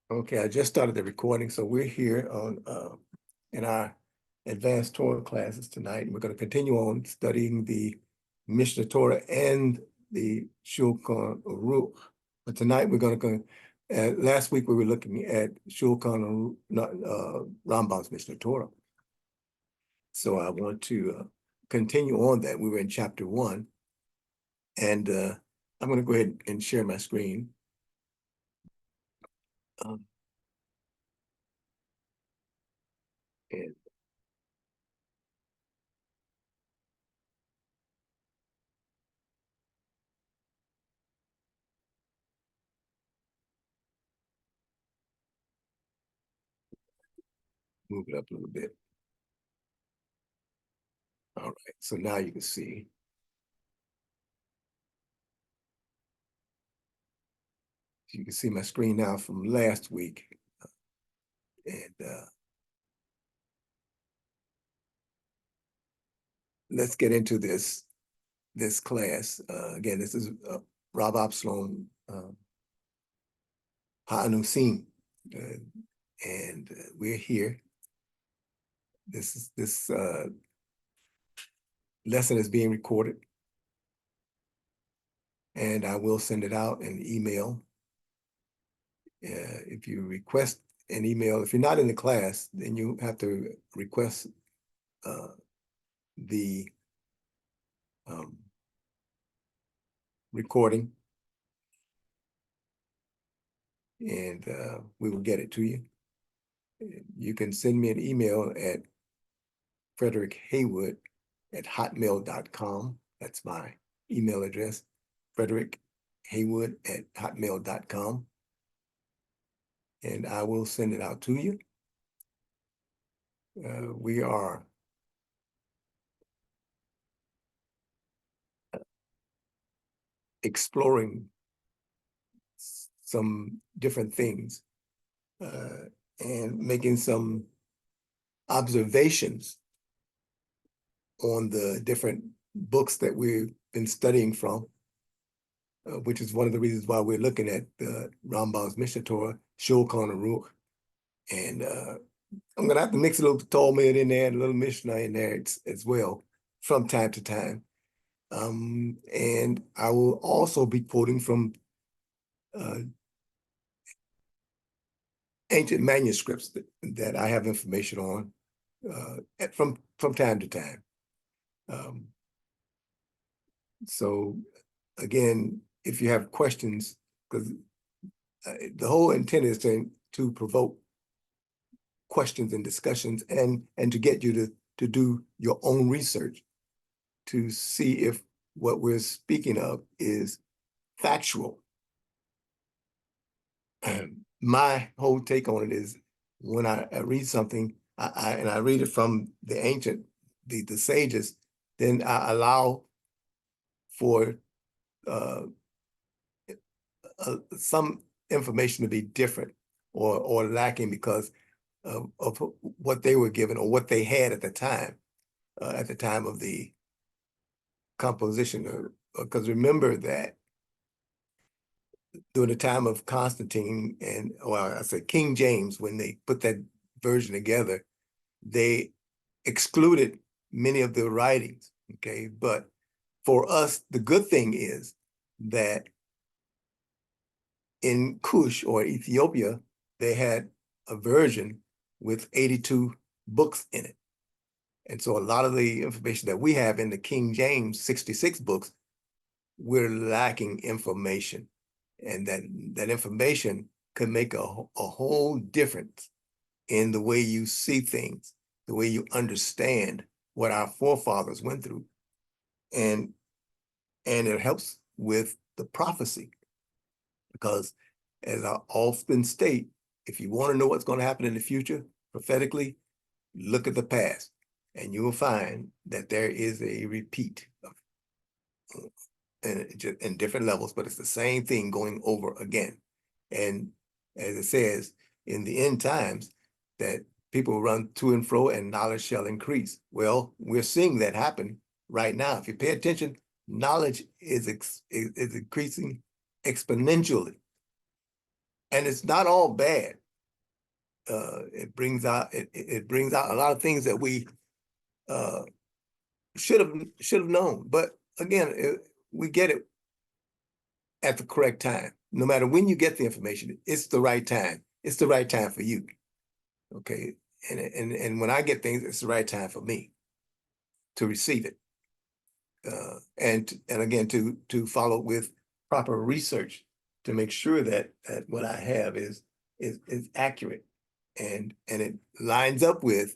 Okay, I just started the recording, so we're here on in our advanced Torah classes tonight, and we're going to continue on studying the Mishnah Torah and the Shulchan Aruch. But tonight we're going to go. Last week we were looking at Shulchan Aruch, not Rambam's Mishnah Torah. So I want to continue on that. We were in chapter 1, and I'm going to go ahead and share my screen. And move it up a little bit. All right, so now you can see. You can see my screen now from last week. And let's get into this class. Again, this is Rav Absalom Ha'anusim, and we're here. This lesson is being recorded, and I will send it out in email. If you request an email, if you're not in the class, then you have to request the recording, and we will get it to you. You can send me an email at frederichaywood@hotmail.com. That's my email address, frederichaywood@hotmail.com. And I will send it out to you. We are exploring some different things and making some observations on the different books that we've been studying from, which is one of the reasons why we're looking at Rambam's Mishnah Torah, Shulchan Aruch. And I'm going to have to mix a little Talmud in there and a little Mishnah in there as well from time to time. And I will also be quoting from ancient manuscripts that I have information on from time to time. So again, if you have questions, because the whole intent is to provoke questions and discussions and to get you to do your own research to see if what we're speaking of is factual. My whole take on it is when I read something, and I read it from the ancient, the sages, then I allow for some information to be different or lacking because of what they were given or what they had at the time of the composition. Because remember that during the time of Constantine I said King James, when they put that version together, they excluded many of the writings, okay? But for us, the good thing is that in Kush or Ethiopia, they had a version with 82 books in it. And so a lot of the information that we have in the King James 66 books, we're lacking information. And that information could make a whole difference in the way you see things, the way you understand what our forefathers went through. And it helps with the prophecy. Because as I often state, if you want to know what's going to happen in the future prophetically, look at the past, and you will find that there is a repeat in different levels, but it's the same thing going over again. And as it says, in the end times, that people will run to and fro and knowledge shall increase. Well, we're seeing that happen right now. If you pay attention, knowledge is increasing exponentially. And it's not all bad. It brings out a lot of things that we should have known. But again, we get it at the correct time. No matter when you get the information, it's the right time. It's the right time for you. Okay. And when I get things, it's the right time for me to receive it. And again, to follow with proper research to make sure that what I have is accurate and it lines up with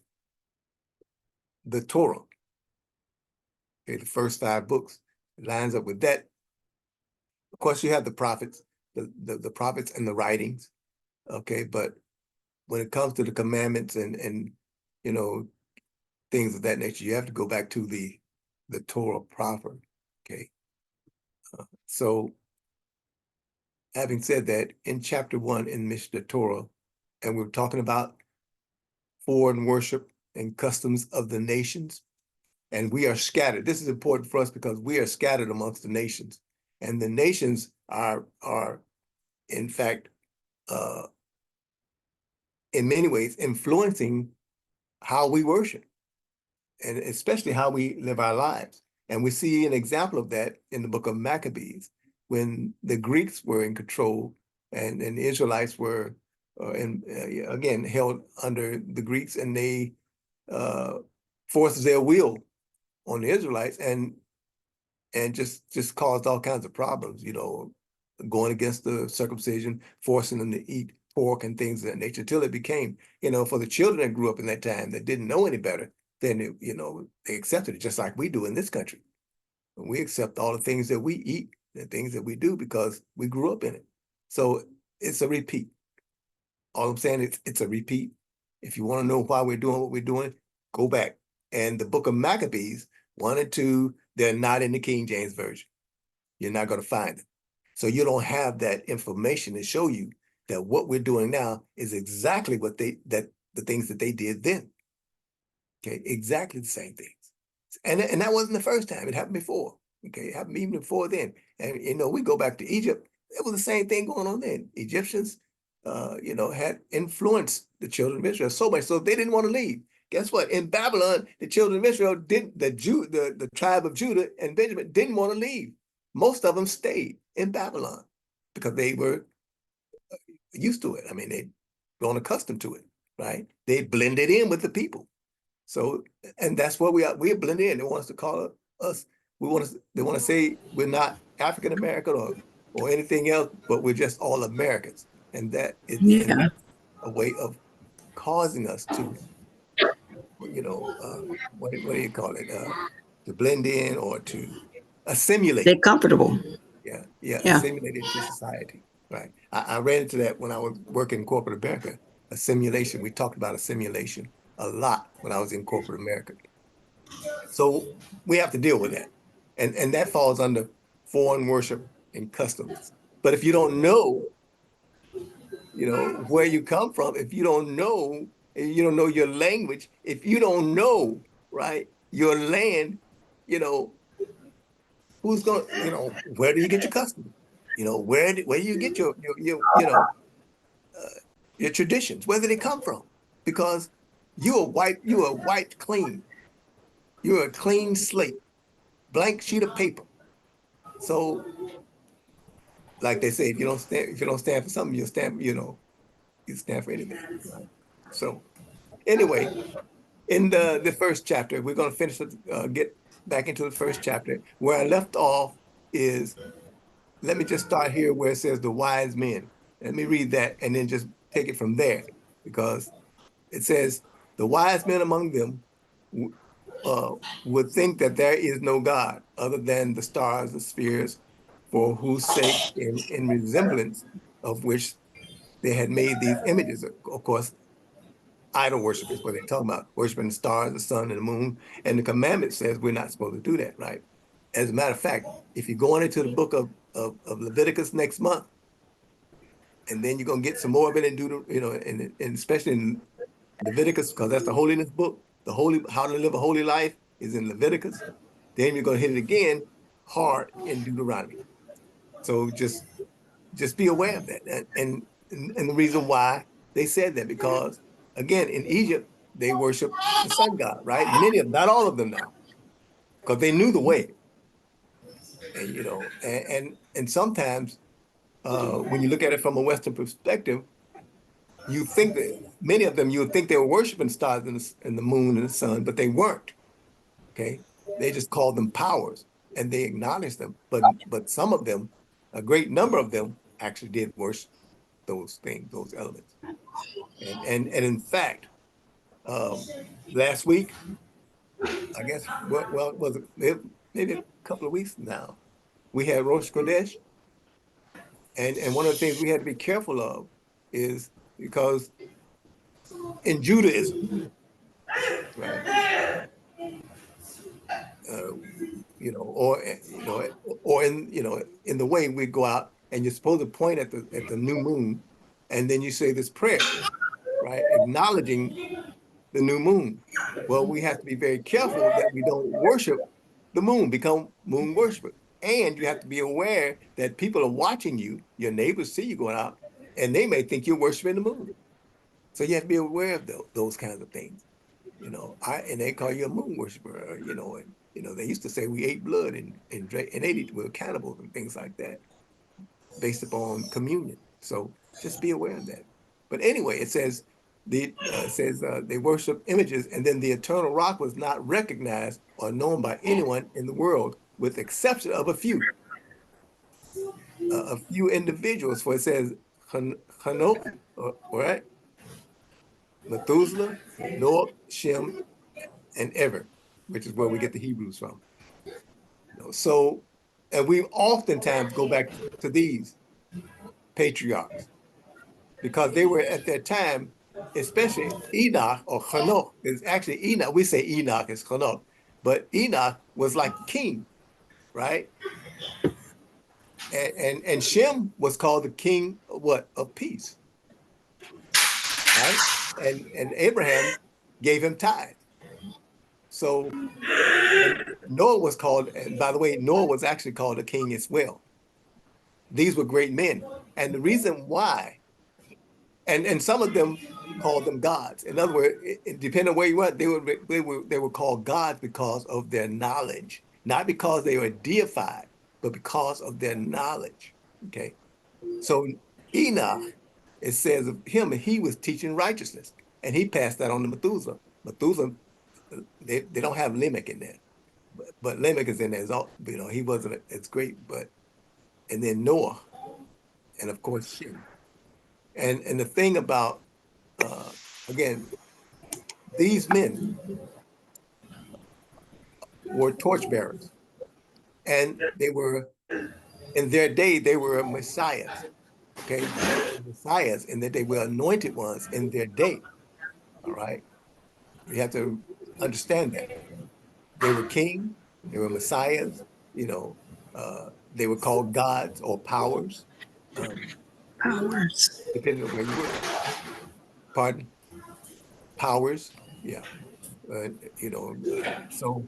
the Torah. Okay, the first 5 books lines up with that. Of course, you have the prophets, the prophets and the writings. Okay, but when it comes to the commandments and you know, things of that nature, you have to go back to the Torah proper. Okay, so having said that, in chapter 1 in Mishna Torah, and we're talking about foreign worship and customs of the nations, and we are scattered. This is important for us because we are scattered amongst the nations, and the nations are in fact in many ways influencing how we worship and especially how we live our lives. And we see an example of that in the book of Maccabees, when the Greeks were in control and the Israelites were again held under the Greeks, and they forced their will on the Israelites and just caused all kinds of problems, you know, going against the circumcision, forcing them to eat pork and things of that nature, until it became, you know, for the children that grew up in that time that didn't know any better, then it, you know, they accepted it just like we do in this country. We accept all the things that we eat, the things that we do, because we grew up in it. So it's a repeat. All I'm saying is it's a repeat. If you want to know why we're doing what we're doing, go back. And the book of Maccabees 1 and 2, they're not in the King James Version. You're not going to find them. So you don't have that information to show you that what we're doing now is exactly what the things that they did then. Okay, exactly the same things. And that wasn't the first time. It happened before. Okay, it happened even before then. And you know, we go back to Egypt, it was the same thing going on then. Egyptians you know, had influenced the children of Israel so much so they didn't want to leave. Guess what? In Babylon, the children of Israel the tribe of Judah and Benjamin didn't want to leave. Most of them stayed in Babylon because they were used to it. I mean, they'd grown accustomed to it, right? They blended in with the people. So, and that's what we are. We're blended in. They want us to call us. They want to say we're not African American or anything else, but we're just all Americans. And that is Yeah. a way of causing us to, you know, what do you call it? To blend in or to assimilate. They're comfortable. Yeah, Yeah. assimilate into society. Right. I ran into that when I was working in corporate America. Assimilation. We talked about assimilation a lot when I was in corporate America. So we have to deal with that. And that falls under foreign worship and customs. But if you don't know, you know, where you come from, if you don't know, and you don't know your language, if you don't know, right, your land, you know, who's going to, you know, where do you get your customs? You know, where do you get your you know, your traditions? Where do they come from? Because you're a white clean. You're a clean slate, blank sheet of paper. So, like they say, if you don't stand for something, you stand, you know, you stand for anything. Right? So, anyway, in the first chapter, we're going to finish get back into the first chapter. Where I left off is, let me just start here where it says the wise men. Let me read that and then just take it from there, because it says the wise men among them would think that there is no God other than the stars, the spheres, for whose sake in resemblance of which they had made these images. Of course, idol worship is what they're talking about, worshiping the stars, the sun, and the moon. And the commandment says we're not supposed to do that, right? As a matter of fact, if you're going into the book of Leviticus next month, and then you're going to get some more of it in you know, and especially in Leviticus, because that's the holiness book. The holy, how to live a holy life is in Leviticus. Then you're going to hit it again hard in Deuteronomy. So just be aware of that. And And the reason why they said that, because again, in Egypt, they worship the sun god, right? Many of them, not all of them now, because they knew the way. And and sometimes when you look at it from a Western perspective, you think that many of them, you would think they were worshiping stars and the moon and the sun, but they weren't. Okay, they just called them powers, and they acknowledged them. But some of them, a great number of them, actually did worship those things, those elements. And in fact, last week, I guess, well, was it maybe a couple of weeks now, we had Rosh Kodesh, and one of the things we had to be careful of is because in Judaism, right, uh, or in in the way we go out and you're supposed to point at the new moon, and then you say this prayer, right, acknowledging the new moon. Well, we have to be very careful that we don't worship the moon, become moon worshipers. And you have to be aware that people are watching you, your neighbors see you going out, and they may think you're worshiping the moon. So you have to be aware of those kinds of things. And they call you a moon worshiper, and they used to say we ate blood and ate it, we were cannibals and things like that, based upon communion. So just be aware of that. But anyway, it says they worship images, and then the eternal rock was not recognized or known by anyone in the world, with the exception of a few individuals. For it says Hanok, right, Methuselah, Noah, Shem, and Ever, which is where we get the Hebrews from. So, and we oftentimes go back to these patriarchs because they were at that time, especially Enoch or Hanok. Is actually Enoch. We say Enoch is Hanok, but Enoch was like king, right? And Shem was called the king of what? Of peace, right? And Abraham gave him tithe. So, and Noah was called, and by the way, Noah was actually called a king as well. These were great men. And the reason why, and some of them called them gods. In other words, depending on where you went, they were called gods because of their knowledge, not because they were deified, but because of their knowledge. Okay. So Enoch, it says of him, he was teaching righteousness, and he passed that on to Methuselah. Methuselah, they don't have Lamech in there, but Lamech is in there. He wasn't as great, and then Noah, and of course Shem. And the thing about again, these men were torchbearers, and they were in their day they were messiahs. Okay, they were messiahs, and that they were anointed ones in their day. All right, you have to understand that they were king, they were messiahs. They were called gods or powers, um, Powers. depending on where you were. Pardon, powers. Yeah, so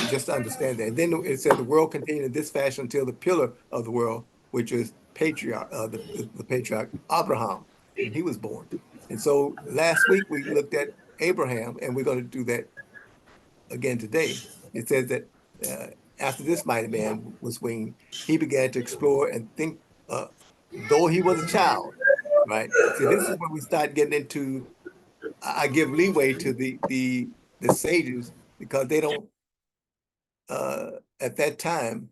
just to understand that. And then it said the world continued in this fashion until the pillar of the world, which is the patriarch Abraham, when he was born. And so last week we looked at Abraham, and we're going to do that again today. It says that after this mighty man was weaned, he began to explore and think, though he was a child, right? So this is when we start getting into. I give leeway to the sages because they don't uh, at that time,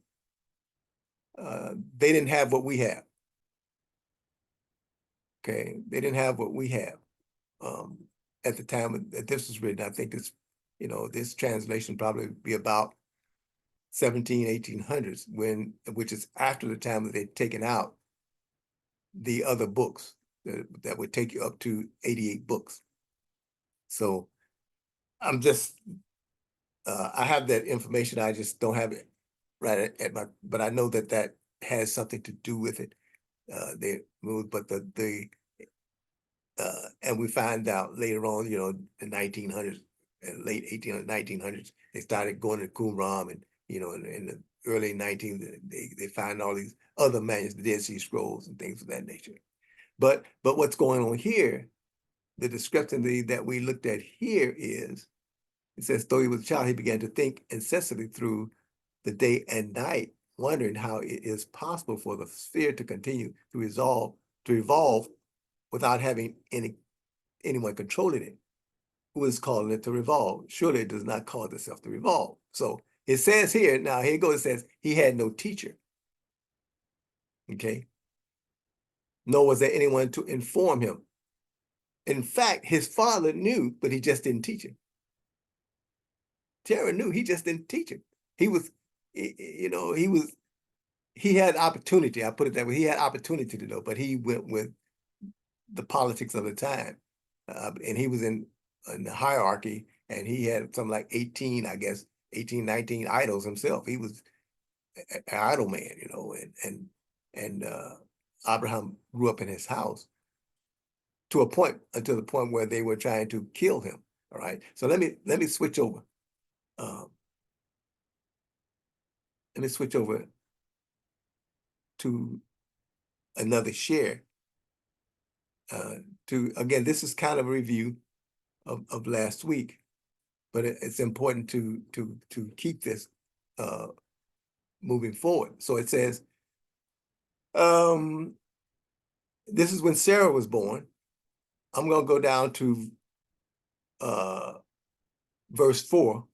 they didn't have what we have. Okay, they didn't have what we have at the time that this was written. I think this translation probably be about 1800s, which is after the time that they'd taken out the other books that would take you up to 88 books. So I'm just I have that information. I just don't have it right at my, but I know that has something to do with it. They moved, but and we find out later on, the 1900s, late 1900s, they started going to Qumran and, in early 19th, they find all these other manuscripts, the Dead Sea Scrolls and things of that nature. But what's going on here, the discrepancy that we looked at here is, it says, though he was a child, he began to think incessantly through the day and night, wondering how it is possible for the sphere to continue to evolve without having anyone controlling it. Who is calling it to revolve? Surely it does not call itself to revolve. So it says here, now here it goes, it says he had no teacher. Okay. Nor was there anyone to inform him. In fact, his father knew, but he just didn't teach him. Terah knew, he just didn't teach him. He was, you know, he had opportunity, I put it that way, he had opportunity to know, but he went with the politics of the time. And he was in the hierarchy, and he had something like 18, I guess, 18, 19 idols himself. He was an idol man, you know, and Abraham grew up in his house to the point where they were trying to kill him. All right. So let me switch over. Let me switch over to another share. Again, this is kind of a review of last week, but it's important to keep this moving forward. So it says, this is when Sarah was born. I'm going to go down to verse 4.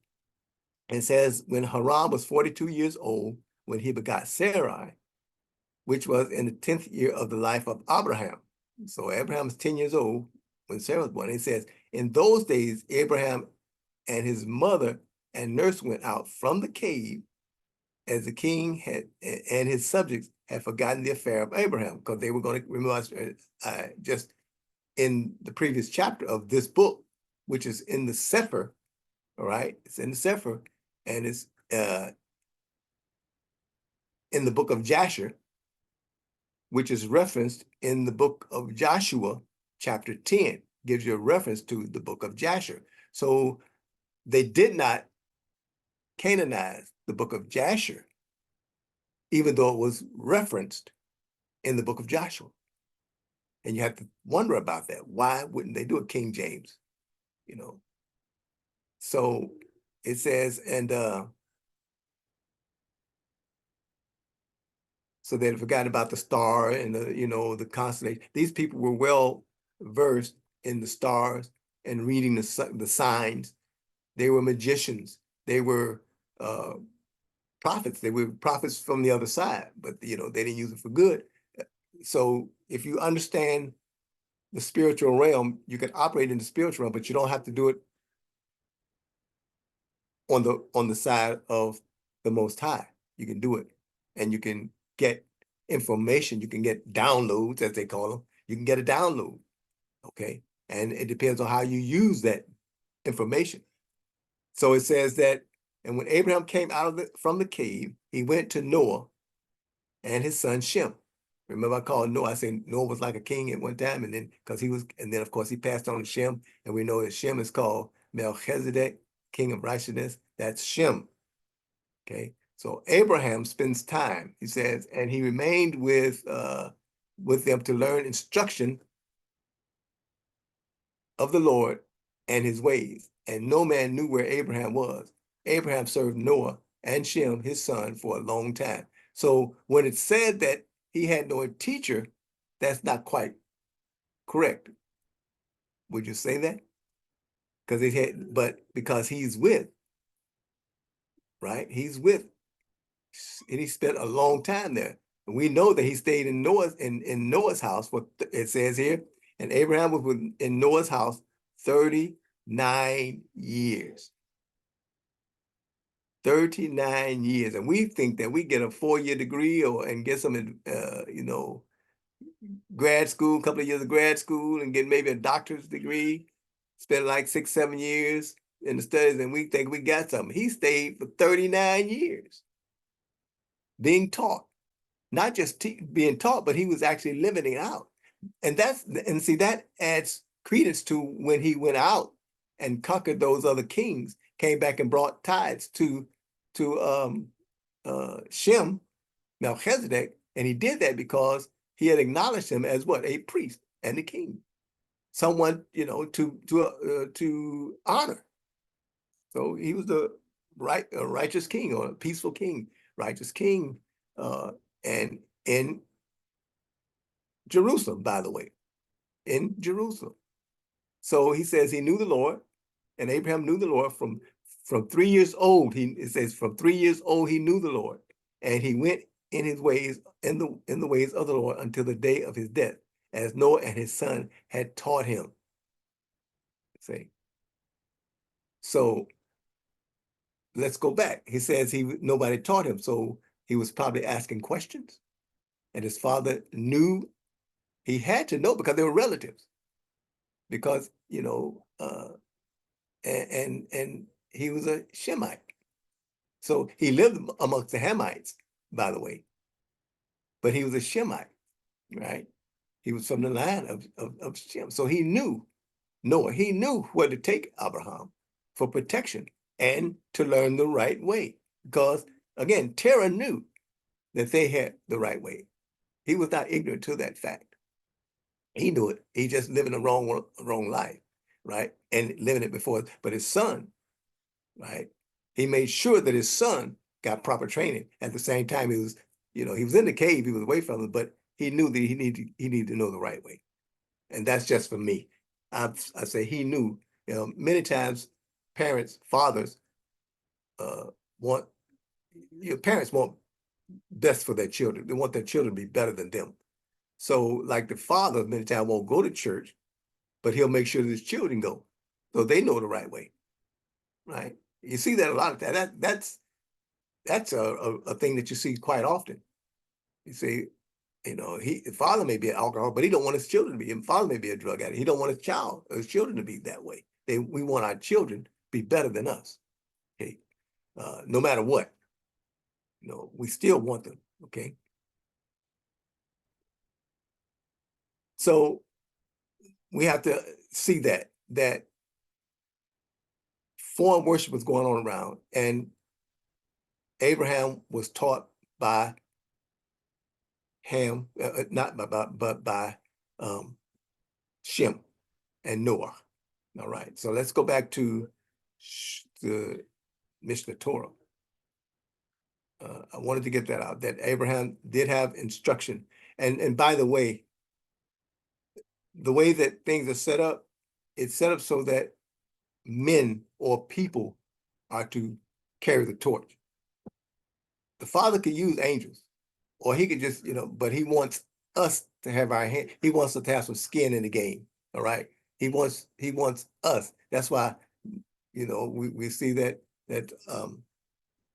It says, when Haran was 42 years old, when he begot Sarai, which was in the 10th year of the life of Abraham. So Abraham is 10 years old when Sarah was born. It says, in those days, Abraham and his mother and nurse went out from the cave, as the king had and his subjects had forgotten the affair of Abraham, because they were going to remember just in the previous chapter of this book, which is in the Sefer. All right, it's in the Sefer, and it's in the book of Jasher, which is referenced in the book of Joshua, chapter 10, gives you a reference to the book of Jasher. So they did not canonize the book of Jasher, even though it was referenced in the book of Joshua. And you have to wonder about that. Why wouldn't they do it, King James? You know. So it says, and so they had forgotten about the star and the, you know, the constellation. These people were well versed in the stars and reading the signs. They were magicians. They were prophets. They were prophets from the other side, but you know, they didn't use it for good. So if you understand the spiritual realm, you can operate in the spiritual realm, but you don't have to do it on the side of the Most High. You can do it, and you can get information. You can get downloads, as they call them. You can get a download, okay? And it depends on how you use that information. So it says that, and when Abraham came out from the cave, he went to Noah and his son Shem. Remember, I called Noah, I said Noah was like a king at one time, and then of course he passed on to Shem, and we know that Shem is called Melchizedek, king of righteousness. That's Shem. Okay, so Abraham spends time, he says, and he remained with them to learn instruction of the Lord and his ways. And no man knew where Abraham was. Abraham served Noah and Shem, his son, for a long time. So when it's said that he had no teacher, that's not quite correct. Would you say that? Because he's with, right? He's with, and he spent a long time there. And we know that he stayed in Noah's house. What it says here, and Abraham was in Noah's house 39 years. 39 years. And we think that we get a 4-year degree and get some, you know, grad school, a couple of years of grad school, and get maybe a doctorate degree, spend like 6, 7 years in the studies, and we think we got something. He stayed for 39 years being taught, not just being taught, but he was actually living it out. And see, that adds credence to when he went out and conquered those other kings, came back and brought tithes to Shem, Melchizedek, and he did that because he had acknowledged him as what? A priest and a king, someone, to honor. So he was the righteous king, or a peaceful king, righteous king, and in Jerusalem, by the way, in Jerusalem. So he says he knew the Lord, and Abraham knew the Lord from 3 years old. It says from 3 years old he knew the Lord, and he went in his ways, in the ways of the Lord until the day of his death, as Noah and his son had taught him. See, so let's go back. He says nobody taught him, so he was probably asking questions, and his father knew. He had to know because they were relatives. Because and he was a Shemite, so he lived amongst the Hamites, by the way, but he was a Shemite, right? He was from the line of Shem, so he knew Noah. He knew where to take Abraham for protection and to learn the right way. Because again, Terah knew that they had the right way. He was not ignorant to that fact. He knew it. He just living a wrong life, right? And living it before. But his son, right? He made sure that his son got proper training. At the same time, he was in the cave. He was away from it, but he knew that he needed to know the right way. And that's just for me. I say he knew. Many times, fathers, want parents want best for their children. They want their children to be better than them. So, like the father, many times won't go to church, but he'll make sure that his children go, so they know the right way, right? You see that a lot of that. That's a thing that you see quite often. You see, the father may be an alcoholic, but he don't want his children to be. His father may be a drug addict. He don't want his children to be that way. We want our children to be better than us. Okay, no matter what, we still want them. Okay, so we have to see that foreign worship was going on around, and Abraham was taught by Ham, not but by Shem and Noah. All right, so let's go back to the Mishnah Torah. I wanted to get that out, that Abraham did have instruction. And by the way that things are set up, it's set up so that men or people are to carry the torch. The Father could use angels, or he could just, but he wants us to have our hand. He wants us to have some skin in the game. All right. He wants us. That's why, we see that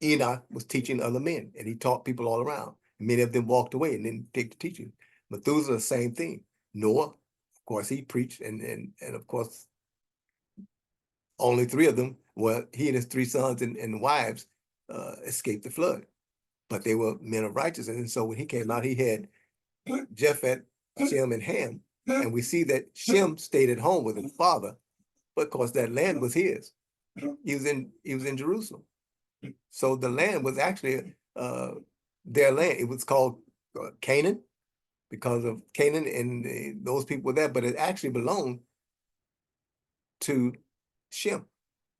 Enoch was teaching other men, and he taught people all around. Many of them walked away and didn't take the teaching. Methuselah, the same thing. Noah, of course, he preached, and of course, only 3 of them, he and his 3 sons and wives escaped the flood. But they were men of righteousness. And so when he came out, he had Japheth, Shem, and Ham. And we see that Shem stayed at home with his father, but of course that land was his. He was in Jerusalem. So the land was actually their land. It was called Canaan because of Canaan, and those people were there, but it actually belonged to Shem.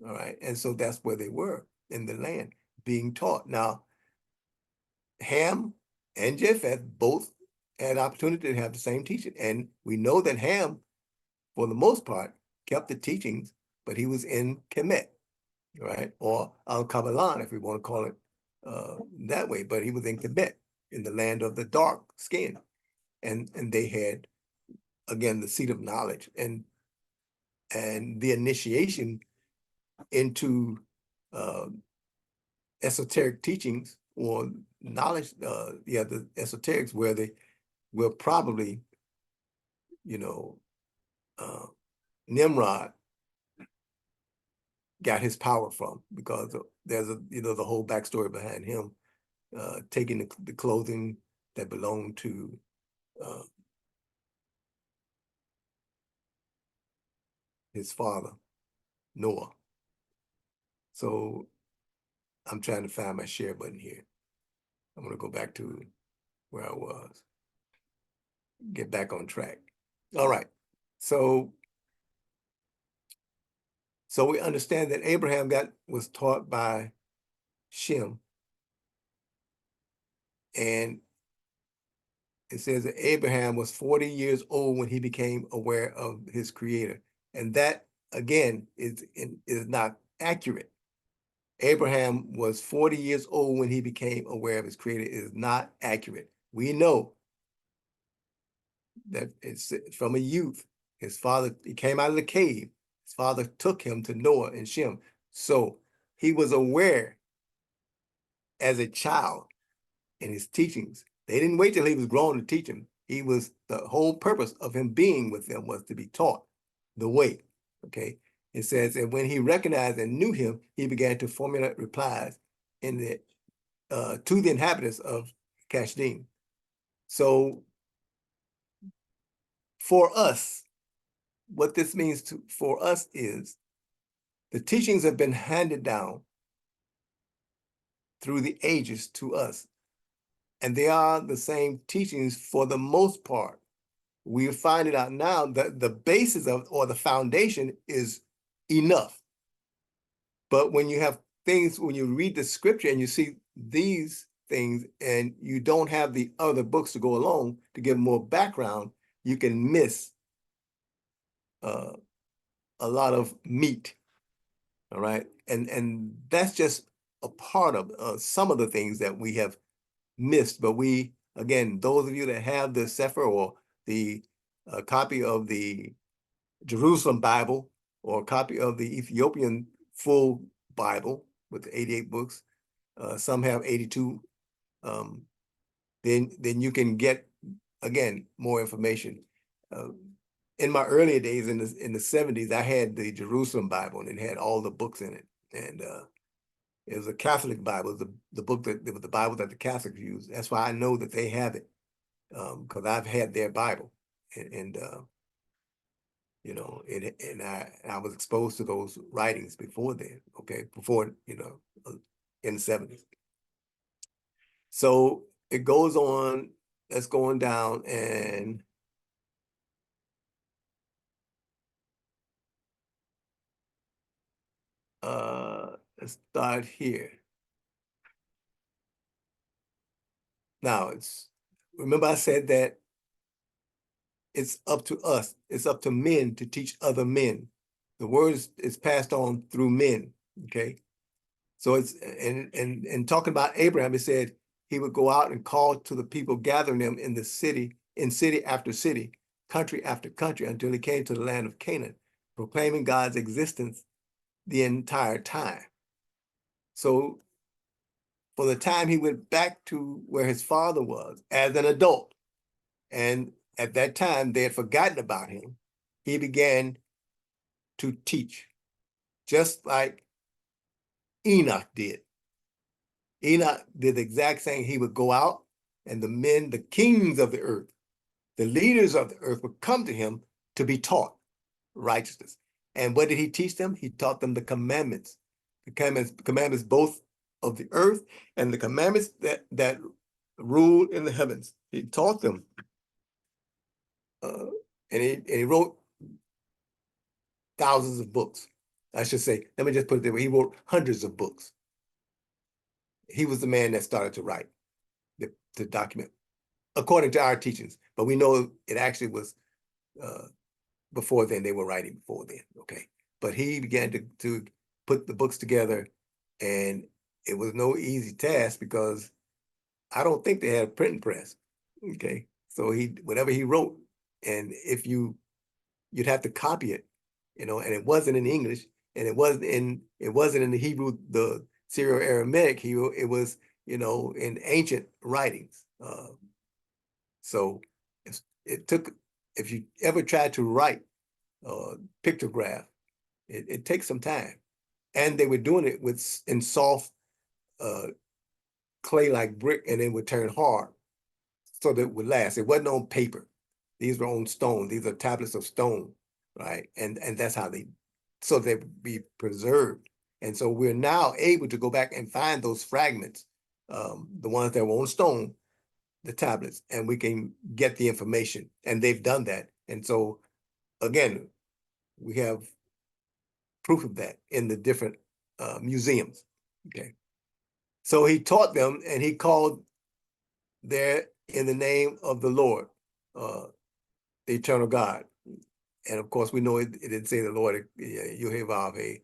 All right. And so that's where they were, in the land, being taught. Now, Ham and Japheth both had opportunity to have the same teaching. And we know that Ham, for the most part, kept the teachings, but he was in Kemet, right? Or Al-Kabbalah, if we want to call it that way. But he was in Kemet, in the land of the dark skin. And they had, again, the seat of knowledge and the initiation into esoteric teachings or knowledge, the esoterics, where they will probably, Nimrod got his power from, because there's the whole backstory behind him taking the clothing that belonged to his father, Noah. So I'm trying to find my share button here. I'm going to go back to where I was. Get back on track. All right. So we understand that Abraham was taught by Shem. And it says that Abraham was 40 years old when he became aware of his creator. And that, again, is not accurate. Abraham was 40 years old when he became aware of his creator. It is not accurate. We know that it's from a youth. His father, he came out of the cave. His father took him to Noah and Shem. So he was aware as a child in his teachings. They didn't wait till he was grown to teach him. The whole purpose of him being with them was to be taught the way, okay? It says, and when he recognized and knew him, he began to formulate replies to the inhabitants of Kasdim. So for us, what this means for us is the teachings have been handed down through the ages to us. And they are the same teachings for the most part. We're finding out now that the basis of, or the foundation is enough. But when you have things, when you read the scripture and you see these things and you don't have the other books to go along to give more background, you can miss a lot of meat, all right? And that's just a part of some of the things that we have missed. But we, again, those of you that have the Sefer or the copy of the Jerusalem Bible or a copy of the Ethiopian full Bible with the 88 books, some have 82, then you can get, again, more information. In my earlier days in the 70s, I had the Jerusalem Bible and it had all the books in it. And it was a Catholic Bible, the book that it was the Bible that the Catholics use. That's why I know that they have it, because I've had their Bible, and you know, and I was exposed to those writings before then. Okay, before in the 70s. So it goes on. That's going down, and let's start here. Now remember I said that it's up to us. It's up to men to teach other men. The word is passed on through men, okay? So it's, and talking about Abraham, it said he would go out and call to the people, gathering them in city after city, country after country, until he came to the land of Canaan, proclaiming God's existence the entire time. So for the time he went back to where his father was as an adult, and at that time they had forgotten about him, he began to teach, just like Enoch did. Enoch did the exact same. He would go out, and the men, the kings of the earth, the leaders of the earth would come to him to be taught righteousness. And what did he teach them? He taught them the commandments both of the earth and the commandments that rule in the heavens. He taught them, and he wrote thousands of books. I should say, let me just put it that way. He wrote hundreds of books. He was the man that started to write the document, according to our teachings. But we know it actually was before then. They were writing before then, okay? But he began to put the books together, and it was no easy task because I don't think they had a printing press, okay? So whatever he wrote, and if you'd have to copy it, and it wasn't in English, and it wasn't in the Hebrew, the Syro-Aramaic Hebrew. It was, in ancient writings. So it took, if you ever tried to write pictograph, it takes some time. And they were doing it in soft clay like brick, and it would turn hard so that it would last. It wasn't on paper. These were on stone. These are tablets of stone, right? And that's how so they would be preserved. And so we're now able to go back and find those fragments the ones that were on stone, the tablets, and we can get the information. And they've done that. And so, again, we have proof of that in the different museums. Okay. So he taught them, and he called there in the name of the Lord, the eternal God. And of course, we know it didn't say the Lord, Yehovah,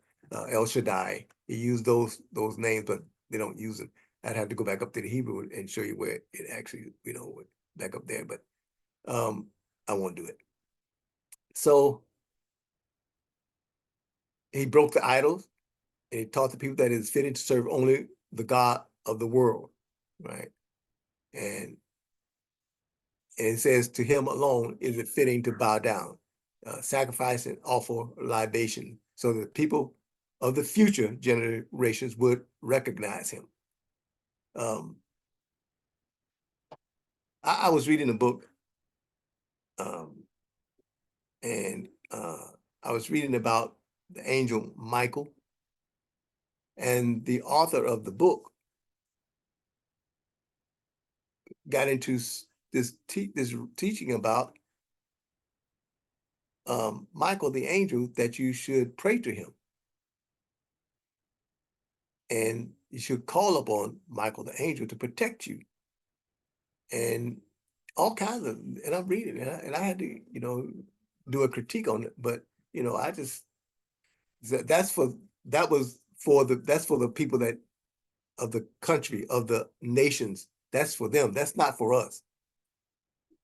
El Shaddai. He used those names, but they don't use them. I'd have to go back up to the Hebrew and show you where it actually, back up there, but I won't do it. So he broke the idols, and he taught the people that it is fitting to serve only the God of the world, right? And it says, to him alone is it fitting to bow down, sacrifice and offer libation, so that people of the future generations would recognize him. I was reading a book, and I was reading about the angel Michael, and the author of the book got into this teaching about Michael the angel, that you should pray to him, and you should call upon Michael the angel to protect you, and all kinds of. And I'm reading, and I had to do a critique on it, but I just that's for the people that of the country, of the nations. That's for them. That's not for us.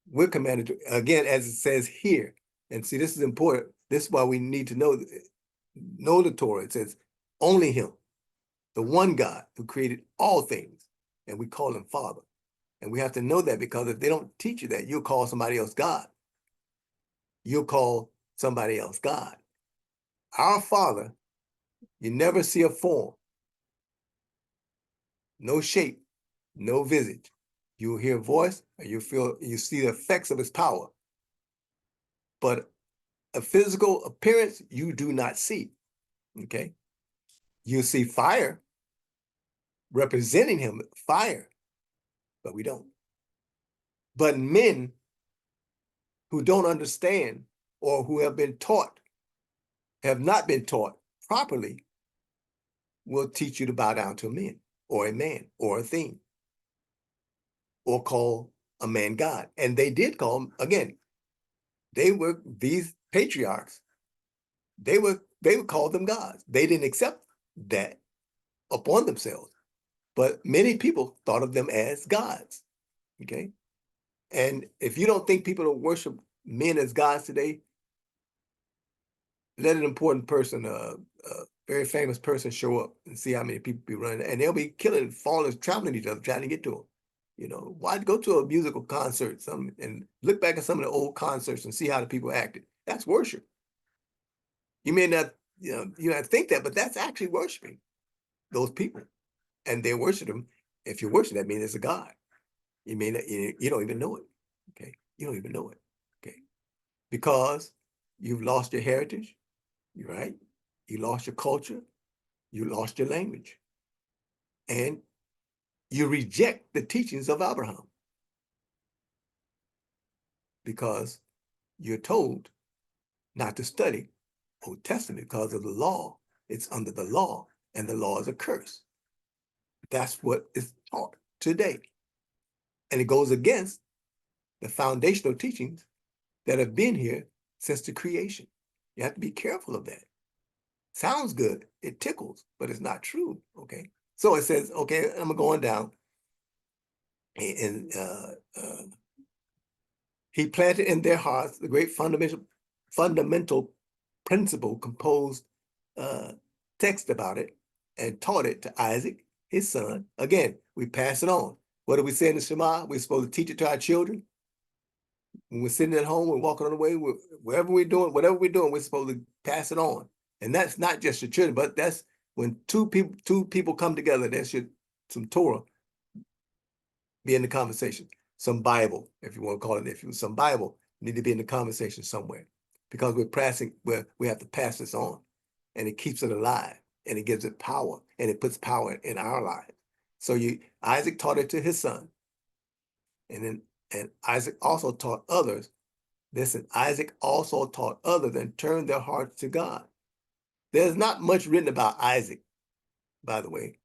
We're commanded to, again, as it says here, and see, this is important. This is why we need to know the Torah. It says only him, the one God who created all things, and we call him Father. And we have to know that, because if they don't teach you that, you'll call somebody else God. You'll call somebody else God. Our Father, you never see a form, no shape, no visage. You'll hear a voice, and you see the effects of his power. But a physical appearance, you do not see. Okay? You see fire representing him, fire, but we don't. But men who don't understand, or who have not been taught properly, will teach you to bow down to a man, or a thing, or call a man God. And they did call him, again, these patriarchs, they would call them gods. They didn't accept that upon themselves, but many people thought of them as gods. Okay? And if you don't think people don't worship men as gods today, let an important person, a very famous person, show up and see how many people be running, and they'll be killing, falling, trampling each other, trying to get to them. Why go to a musical concert and look back at some of the old concerts and see how the people acted? That's worship. You may not, you not think that, but that's actually worshiping those people, and they worship them. If you worship, that means it's a God. You may not, you don't even know it. Okay, you don't even know it. Okay, because you've lost your heritage. You're right. You lost your culture. You lost your language, and you reject the teachings of Abraham, because you're told not to study Old Testament because of the law. It's under the law, and the law is a curse. That's what is taught today. And it goes against the foundational teachings that have been here since the creation. You have to be careful of that. Sounds good, it tickles, but it's not true. Okay. So it says, okay, I'm going down. And he planted in their hearts the great fundamental principle, composed text about it, and taught it to Isaac, his son. Again, we pass it on. What do we say in the Shema? We're supposed to teach it to our children. When we're sitting at home, we're walking on the way, whatever we're doing, we're supposed to pass it on. And that's not just your children, but that's when two people come together. There should some Torah be in the conversation. Some Bible, if you want to call it, some Bible need to be in the conversation somewhere, because we have to pass this on, and it keeps it alive, and it gives it power, and it puts power in our lives. So Isaac taught it to his son. And Isaac also taught others. Listen, Isaac also taught others and turned their hearts to God. There's not much written about Isaac, by the way.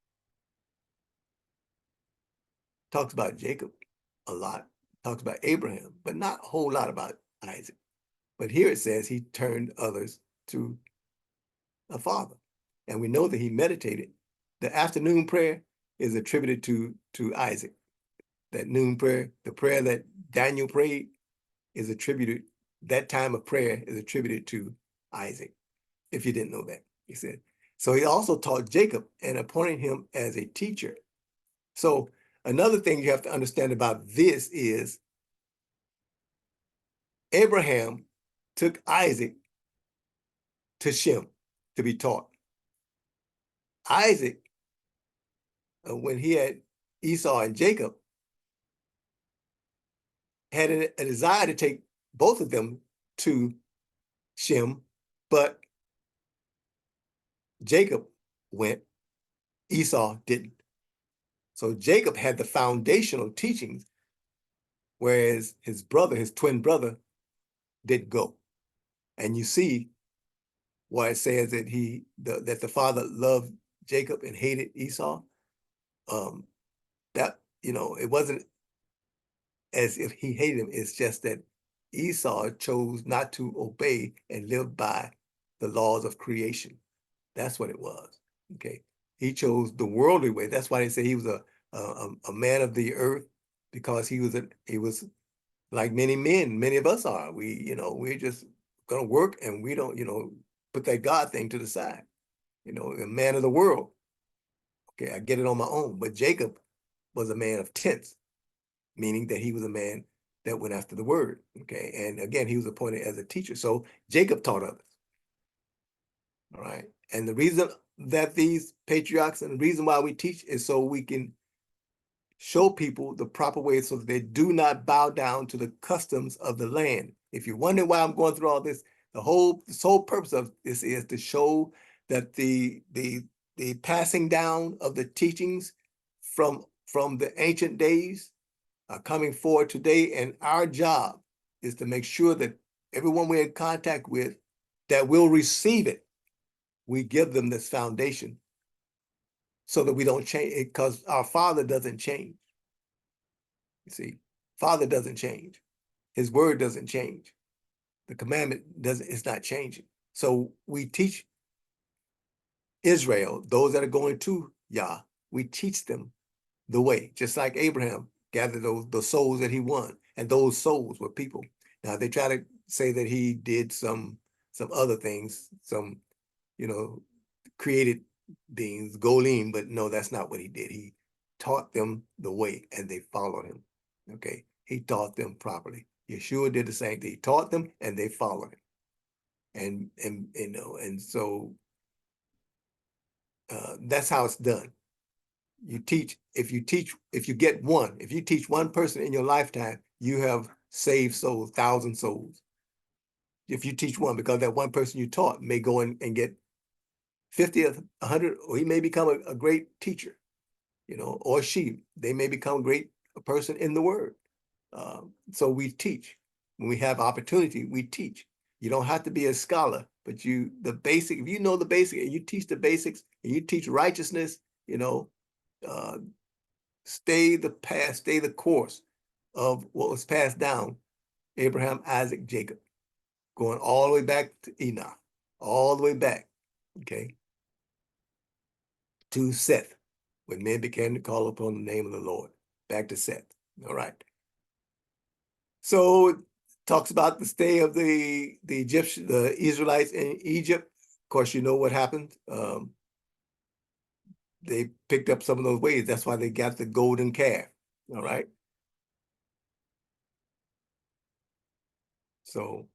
Talks about Jacob a lot, talks about Abraham, but not a whole lot about Isaac. But here it says he turned others to a father. And we know that he meditated. The afternoon prayer is attributed to Isaac. That noon prayer, the prayer that Daniel prayed, is attributed, that time of prayer is attributed to Isaac, if you didn't know that, he said. So he also taught Jacob and appointed him as a teacher. So another thing you have to understand about this is Abraham took Isaac to Shem to be taught. Isaac, when he had Esau and Jacob, had a desire to take both of them to Shem, but Jacob went, Esau didn't. So Jacob had the foundational teachings, whereas his brother, his twin brother, didn't go. And you see why it says that that the father loved Jacob and hated Esau. That, it wasn't as if he hated him. It's just that Esau chose not to obey and live by the laws of creation. That's what it was. Okay. He chose the worldly way. That's why they say he was a man of the earth, because he was like many men, many of us are. We're just gonna work, and we don't, put that God thing to the side. A man of the world. Okay, I get it on my own. But Jacob was a man of tents, meaning that he was a man that went after the word. Okay, and again, he was appointed as a teacher. So Jacob taught others. All right. And the reason that these patriarchs, and the reason why we teach, is so we can show people the proper way so that they do not bow down to the customs of the land. If you're wondering why I'm going through all this, the sole purpose of this is to show that the passing down of the teachings from the ancient days are coming forward today, and our job is to make sure that everyone we're in contact with that will receive it, we give them this foundation so that we don't change it, because our Father doesn't change. You see, Father doesn't change. His word doesn't change. The commandment it's not changing. So we teach Israel, those that are going to Yah, we teach them the way, just like Abraham gathered those souls that he won, and those souls were people. Now they try to say that he did some other things, some created beings, Golim, but no, that's not what he did. He taught them the way, and they followed him. Okay, he taught them properly. Yeshua did the same thing. He taught them, and they followed him. And so that's how it's done. You teach, if you teach one person in your lifetime, you have saved souls, 1,000 souls. If you teach one, because that one person you taught may go in and get 50 or 100, or he may become a great teacher, or they may become a great person in the word. So we teach. When we have opportunity, we teach. You don't have to be a scholar, but if you know the basic, and you teach the basics, and you teach righteousness, stay the course of what was passed down, Abraham, Isaac, Jacob, going all the way back to Enoch, all the way back, okay, to Seth, when men began to call upon the name of the Lord, back to Seth. All right. So it talks about the stay of the Israelites in Egypt. Of course, you know what happened. They picked up some of those ways. That's why they got the golden calf. All right. So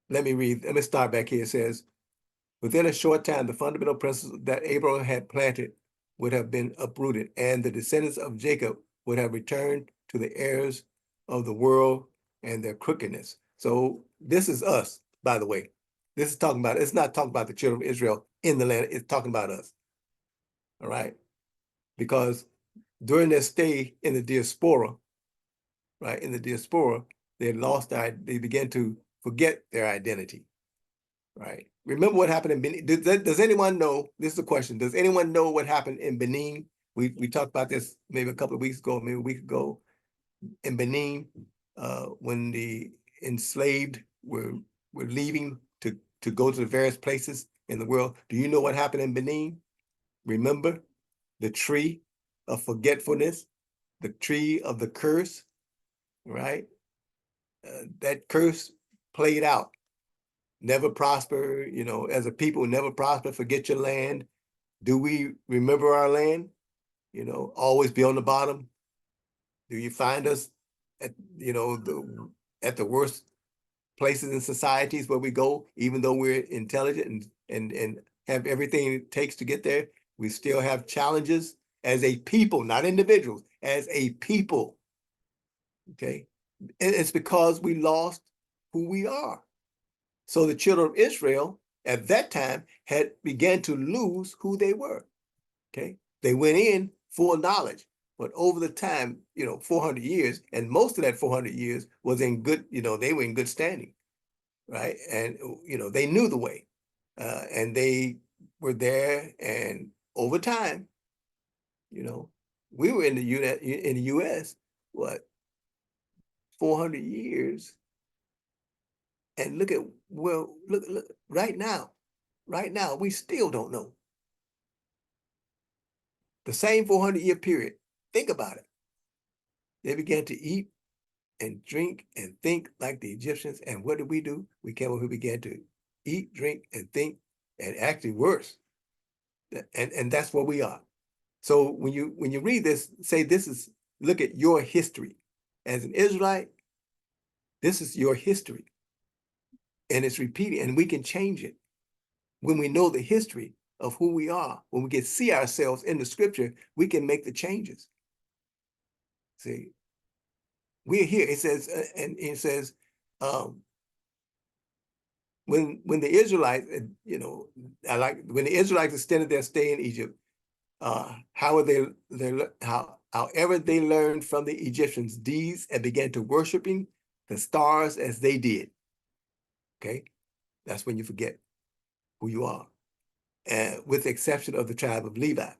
let me start back here. It says, within a short time, the fundamental principles that Abraham had planted would have been uprooted, and the descendants of Jacob would have returned to the heirs of the world and their crookedness. So this is us, by the way. This is talking about, it's not talking about the children of Israel in the land, it's talking about us. All right. Because during their stay in the diaspora, right, they began to forget their identity. Right. Remember what happened in Benin? Does anyone know? This is a question. Does anyone know what happened in Benin? We talked about this maybe a couple of weeks ago, maybe a week ago. In Benin, when the enslaved were leaving to go to the various places in the world. Do you know what happened in Benin? Remember the tree of forgetfulness, the tree of the curse, right? That curse played out. Never prosper, as a people, never prosper, forget your land. Do we remember our land? Always be on the bottom. Do you find us at, at the worst places in societies where we go, even though we're intelligent and have everything it takes to get there? We still have challenges as a people, not individuals, as a people, okay? And it's because we lost who we are. So the children of Israel at that time had began to lose who they were, okay? They went in full knowledge, but over the time, 400 years, and most of that 400 years was in good, they were in good standing, right? And, they knew the way, and they were there, and over time, we were in the US, what, 400 years, and look, right now, we still don't know. The same 400-year period. Think about it. They began to eat and drink and think like the Egyptians. And what did we do? We began to eat, drink, and think, and actually worse. And that's where we are. So when you read this, look at your history. As an Israelite, this is your history. And it's repeating, and we can change it. When we know the history of who we are, when we can see ourselves in the scripture, we can make the changes. See, we're here. It says, when the Israelites, when the Israelites extended their stay in Egypt, however they learned from the Egyptians deeds and began to worshiping the stars as they did. Okay, that's when you forget who you are. And with the exception of the tribe of Levi,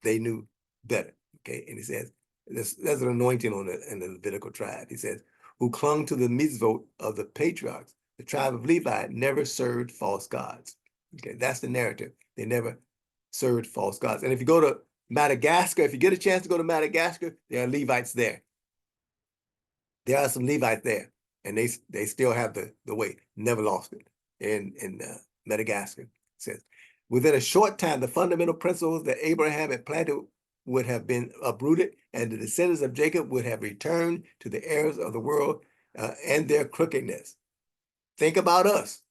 they knew better. Okay, and he says there's an anointing in the Levitical tribe. He says, who clung to the mitzvot of the patriarchs. The tribe of Levi never served false gods. Okay, that's the narrative. They never served false gods. And if you go to Madagascar, if you get a chance to go to Madagascar, there are Levites there. There are some Levites there, and they still have the way. Never lost it in Madagascar. It says, within a short time, the fundamental principles that Abraham had planted would have been uprooted, and the descendants of Jacob would have returned to the errors of the world and their crookedness. Think about us.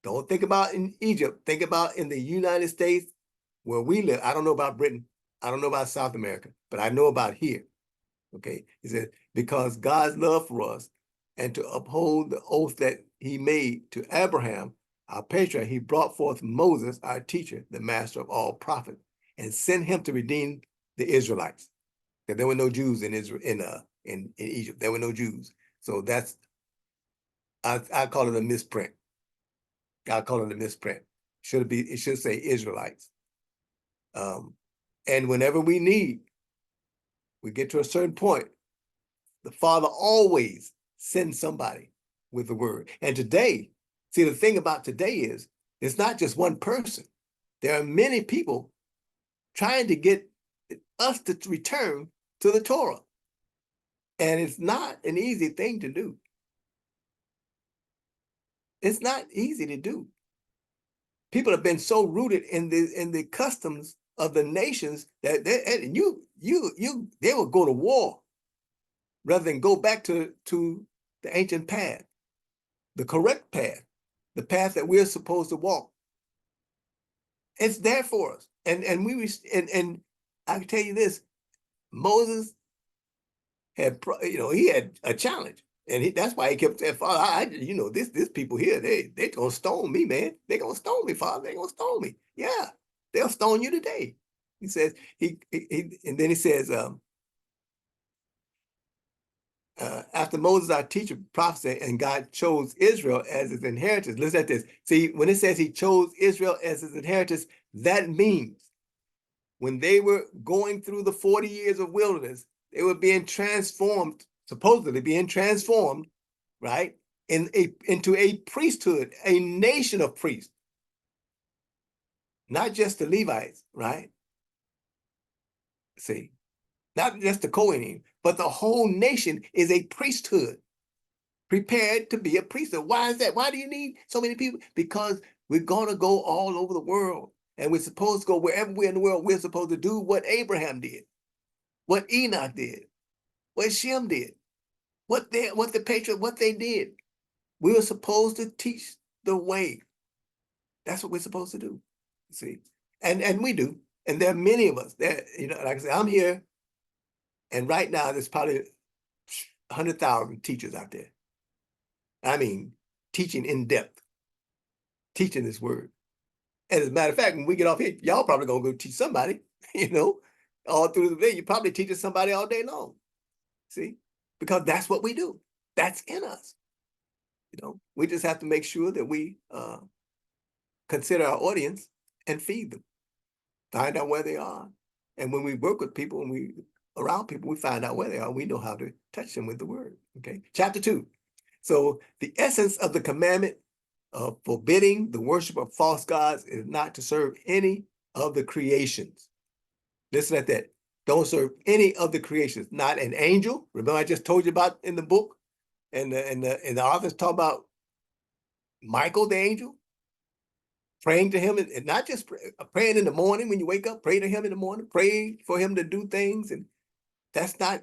Don't think about in Egypt. Think about in the United States where we live. I don't know about Britain. I don't know about South America, but I know about here. Okay. He says, because God's love for us and to uphold the oath that he made to Abraham, our patriarch, he brought forth Moses, our teacher, the master of all prophets, and sent him to redeem the Israelites. Because there were no Jews in Israel, in Egypt. There were no Jews. So that's, I call it a misprint. I call it a misprint. It should say Israelites. And whenever we get to a certain point, the Father always sends somebody with the word. And today, see, the thing about today is, it's not just one person. There are many people trying to get us to return to the Torah. And it's not an easy thing to do. It's not easy to do. People have been so rooted in the customs of the nations that they will go to war rather than go back to the ancient path, the correct path, the path that we're supposed to walk. It's there for us. And I can tell you this, Moses had, he had a challenge. And that's why he kept saying, Father, this people here, they gonna stone me, man. They gonna stone me, Father. They gonna stone me. Yeah, they'll stone you today. He says, and then he says, after Moses, our teacher, prophesied, and God chose Israel as his inheritance. Listen at this. See, when it says he chose Israel as his inheritance, that means when they were going through the 40 years of wilderness, they were being transformed, supposedly being transformed, right, into a priesthood, a nation of priests, not just the Levites, right? See, not just the Kohanim, but the whole nation is a priesthood, prepared to be a priesthood. Why is that? Why do you need so many people? Because we're going to go all over the world, and we're supposed to go wherever we're in the world. We're supposed to do what Abraham did, what Enoch did, what Shem did, what the patriarchs, what they did. We were supposed to teach the way. That's what we're supposed to do. See, and we do. And there are many of us that, like I said, I'm here, and right now there's probably 100,000 teachers out there. I mean, teaching in depth, teaching this word. And as a matter of fact, when we get off here, y'all probably gonna go teach somebody, all through the day. You're probably teaching somebody all day long. See, because that's what we do. That's in us. We just have to make sure that we consider our audience and feed them, find out where they are. And when we work with people and we around people, we find out where they are. We know how to touch them with the word. Okay, chapter 2. So the essence of the commandment of forbidding the worship of false gods is not to serve any of the creations. Listen at that. Don't serve any of the creations, not an angel. Remember, I just told you about in the book, and the authors talk about Michael, the angel, praying to him, and not just praying in the morning when you wake up, pray to him in the morning, pray for him to do things. And that's not,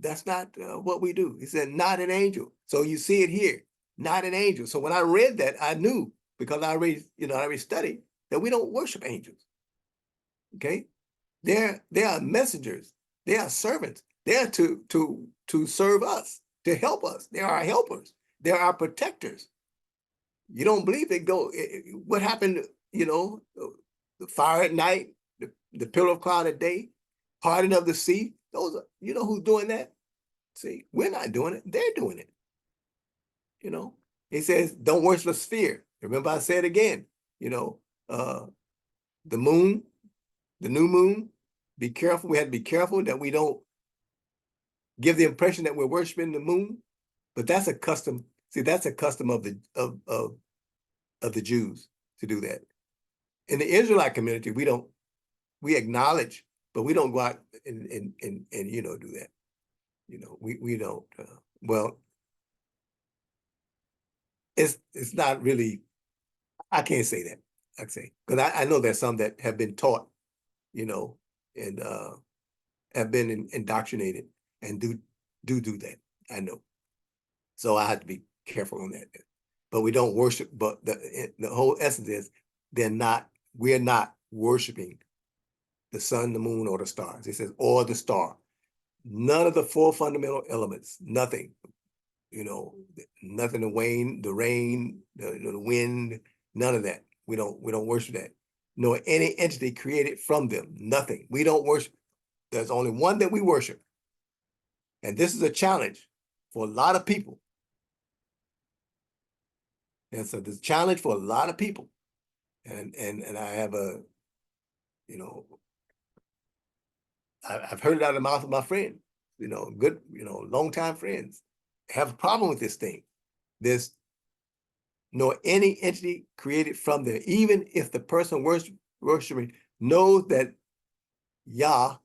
that's not what we do. He said, not an angel. So you see it here, not an angel. So when I read that, I knew, because I already studied, that we don't worship angels. Okay? They are messengers. They are servants. They are to serve us, to help us. They are our helpers. They're our protectors. You don't believe they go, what happened, the fire at night, the pillar of cloud at day, parting of the sea. Those are, who's doing that? See, we're not doing it. They're doing it. He says, don't worship a sphere. Remember, I said again, the moon, the new moon, be careful. We have to be careful that we don't give the impression that we're worshiping the moon, but that's a custom. See, that's a custom of the Jews to do that. In the Israelite community, we acknowledge, but we don't go out and do that. We don't. Well, it's not really. I can't say that. I say, because I know there's some that have been taught, and have been indoctrinated and do that. I know. So I have to be careful on that. But we don't worship, but the whole essence is we're not worshiping the sun, the moon, or the stars. It says, or the star. None of the four fundamental elements, nothing, nothing, the rain, the wind, none of that. We don't worship that. Nor any entity created from them, nothing. We don't worship. There's only one that we worship. And this is a challenge for a lot of people. And so this challenge for a lot of people. And I have I've heard it out of the mouth of my friend, good, longtime friends, have a problem with this thing. There's nor any entity created from them, even if the person worshiping knows that Yah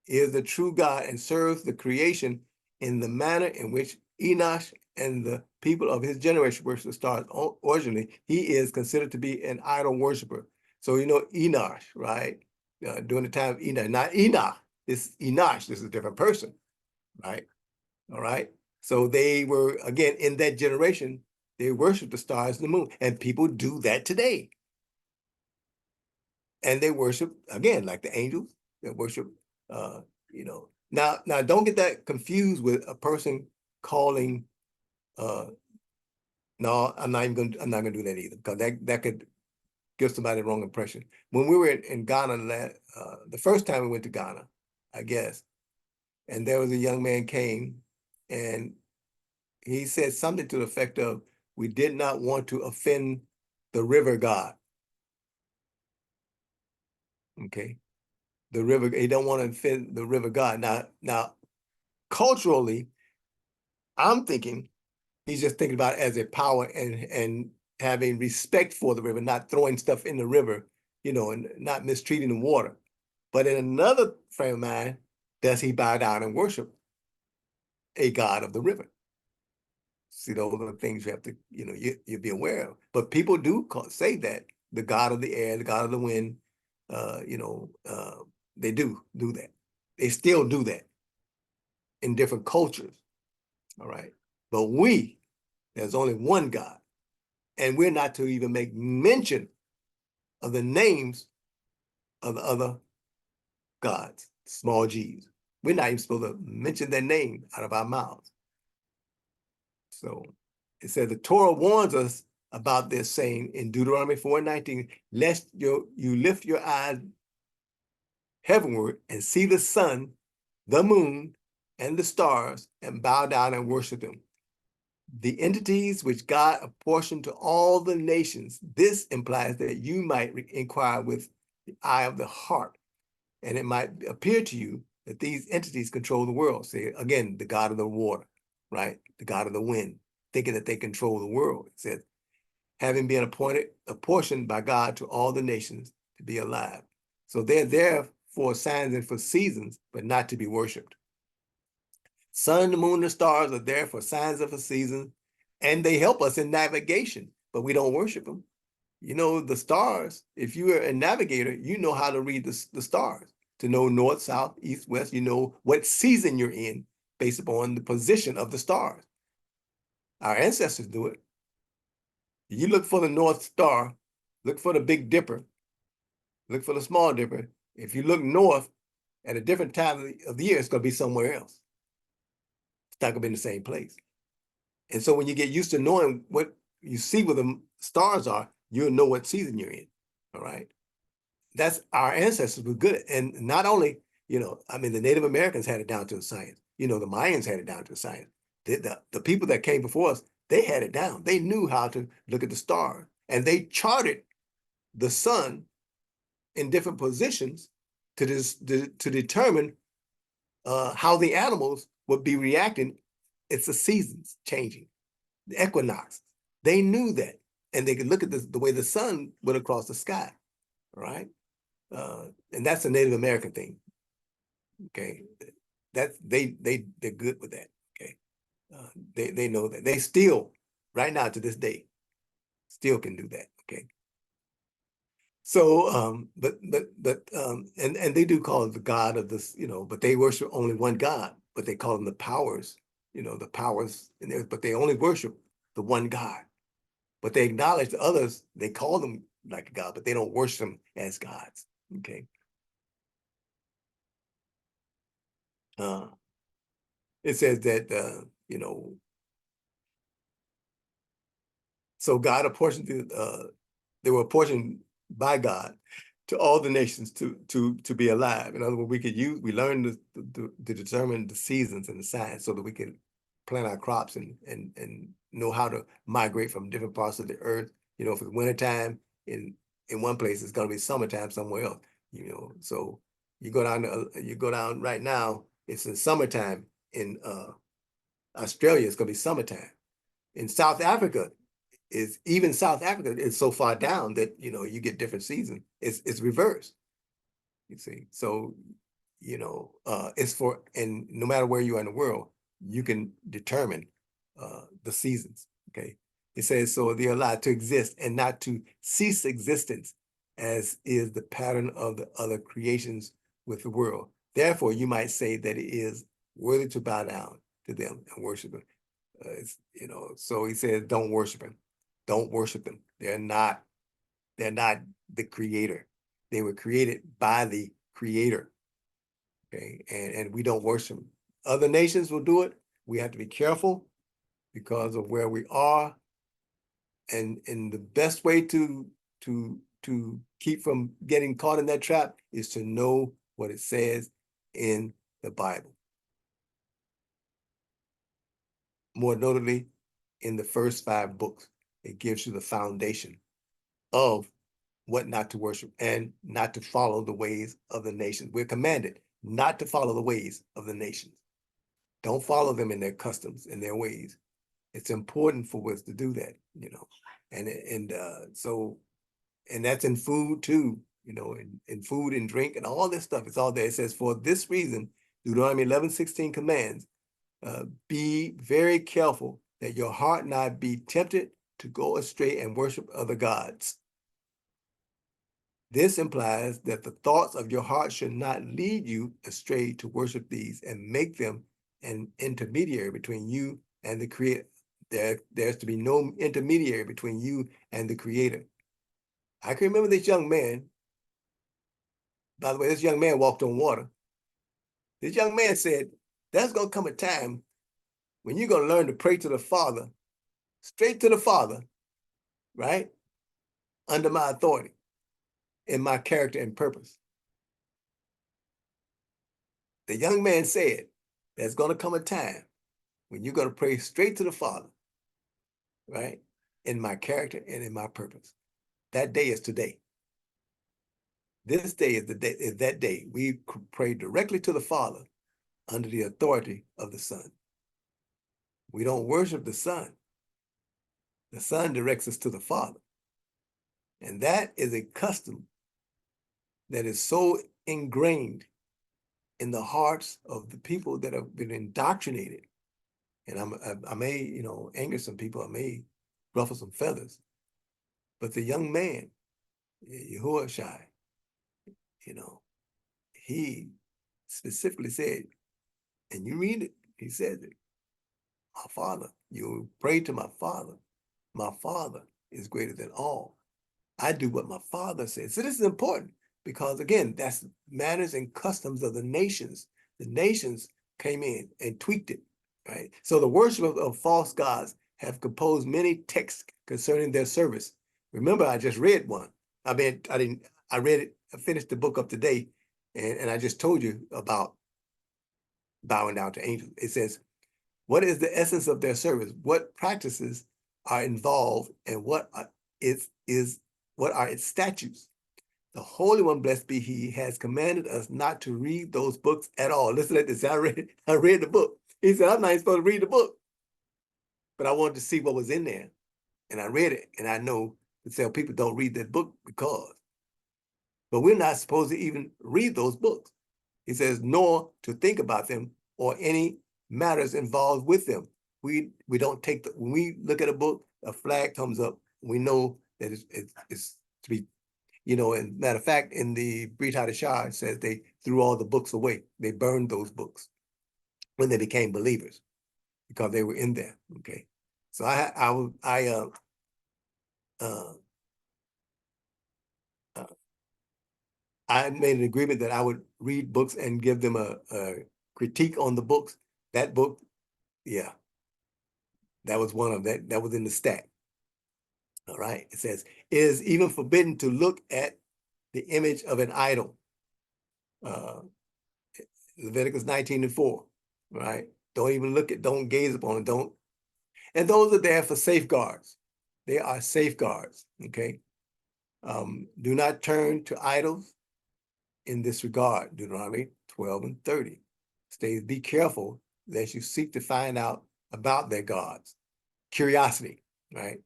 is the true God and serves the creation in the manner in which Enosh and the people of his generation worship the stars. Originally, he is considered to be an idol worshiper. So, Enosh, right? During the time of Enoch, not Enoch, this Enosh, this is a different person, right? All right. So they were, again, in that generation, they worship the stars and the moon, and people do that today. And they worship, again, like the angels, they worship, Now don't get that confused with a person calling, no, I'm not gonna do that either, because that could give somebody the wrong impression. When we were in Ghana, the first time we went to Ghana, I guess, and there was a young man came, and he said something to the effect of, we did not want to offend the river god. Okay. The river, he don't want to offend the river god. Now, culturally, I'm thinking he's just thinking about it as a power and having respect for the river, not throwing stuff in the river, and not mistreating the water. But in another frame of mind, does he bow down and worship a god of the river? See, those are the things you have to, you be aware of. But people do say that the god of the air, the god of the wind, they do that. They still do that in different cultures. All right. But there's only one God. And we're not to even make mention of the names of the other gods, small g's. We're not even supposed to mention their name out of our mouths. So it says the Torah warns us about this, saying in Deuteronomy 4:19, lest you lift your eyes heavenward and see the sun, the moon, and the stars, and bow down and worship them. The entities which God apportioned to all the nations. This implies that you might inquire with the eye of the heart, and it might appear to you that these entities control the world. Say again, the God of the water, right? The God of the wind, thinking that they control the world. It says, having been apportioned by God to all the nations to be alive. So they're there for signs and for seasons, but not to be worshipped. Sun, the moon, the stars are there for signs of a season, and they help us in navigation, but we don't worship them. The stars, if you're a navigator, you know how to read the stars, to know north, south, east, west. You know what season you're in based upon the position of the stars. Our ancestors do it. You look for the North Star, look for the Big Dipper, look for the Small Dipper. If you look north at a different time of the year, it's going to be somewhere else. It's not going to be in the same place. And so when you get used to knowing what you see where the stars are, you'll know what season you're in. All right. That's our ancestors were good at. And not only, the Native Americans had it down to a science. The Mayans had it down to a science. The people that came before us, they had it down. They knew how to look at the stars, and they charted the sun in different positions to determine how the animals would be reacting. It's the seasons changing, the equinox. They knew that, and they could look at the way the sun went across the sky, right? And that's a Native American thing. Okay, they're good with that. Okay, they know that. They still, right now to this day, still can do that. Okay. So, and they do call it the God of this, but they worship only one God, but they call them the powers, the powers in there, but they only worship the one God. But they acknowledge the others, they call them like a God, but they don't worship them as gods. Okay. It says that, so God apportioned, they were apportioned by God to all the nations to be alive. In other words, we learn to determine the seasons and the signs so that we can plant our crops and know how to migrate from different parts of the earth. If it's wintertime in one place, it's going to be summertime somewhere else. So you go down right now, it's in summertime. In Australia, it's going to be summertime. In South Africa, South Africa is so far down that you get different seasons. It's reversed. You see, so it's and no matter where you are in the world, you can determine the seasons. Okay, it says so they're allowed to exist and not to cease existence, as is the pattern of the other creations with the world. Therefore, you might say that it is worthy to bow down to them and worship them. So he says, don't worship him. Don't worship them. They're not the creator. They were created by the creator. Okay. And we don't worship them. Other nations will do it, we have to be careful because of where we are. And the best way to keep from getting caught in that trap is to know what it says in the Bible. More notably, in the first 5 books, it gives you the foundation of what not to worship and not to follow the ways of the nations. We're commanded not to follow the ways of the nations. Don't follow them in their customs and their ways. It's important for us to do that, you know. And that's in food too, you know, in food and drink and all this stuff. It's all there. It says, for this reason, Deuteronomy 11:16 commands, be very careful that your heart not be tempted to go astray and worship other gods. This implies that the thoughts of your heart should not lead you astray to worship these and make them an intermediary between you and the Creator. There's to be no intermediary between you and the Creator. I can remember this young man. By the way, this young man walked on water. This young man said, there's going to come a time when you're going to learn to pray to the Father, straight to the Father, right? Under my authority, in my character and purpose. The young man said, there's going to come a time when you're going to pray straight to the Father, right? In my character and in my purpose. That day is today. This day is that day. We pray directly to the Father under the authority of the Son. We don't worship the Son. The Son directs us to the Father. And that is a custom that is so ingrained in the hearts of the people that have been indoctrinated. And I may, you know, anger some people, I may ruffle some feathers, but the young man, Yahushua, you know, he specifically said, and you read it, he said it, my Father, you pray to my Father is greater than all. I do what my Father says. So this is important because, again, that's manners and customs of the nations. The nations came in and tweaked it, right? So the worship of false gods have composed many texts concerning their service. Remember, I just read one. I read it, I finished the book up today, and I just told you about bowing down to angels. It says, what is the essence of their service? What practices are involved, and what are its statutes? The Holy One, blessed be He, has commanded us not to read those books at all. Listen to this. I read the book. He said, I'm not even supposed to read the book, but I wanted to see what was in there, and I read it. And I know that some people don't read that book but we're not supposed to even read those books. He says, nor to think about them or any matters involved with them. We don't take when we look at a book, a flag comes up. We know that it's to be, you know, and matter of fact, in the Brit Hadashah, it says they threw all the books away. They burned those books when they became believers because they were in there. Okay, so I made an agreement that I would read books and give them a critique on the books. That book, yeah, that was one of that was in the stack. All right, it says, it is even forbidden to look at the image of an idol. Leviticus 19:4, right? Don't even look at, don't gaze upon it, don't. And those are there for safeguards. They are safeguards, okay? Do not turn to idols in this regard, Deuteronomy 12:30. States, be careful lest you seek to find out about their gods. Curiosity, right?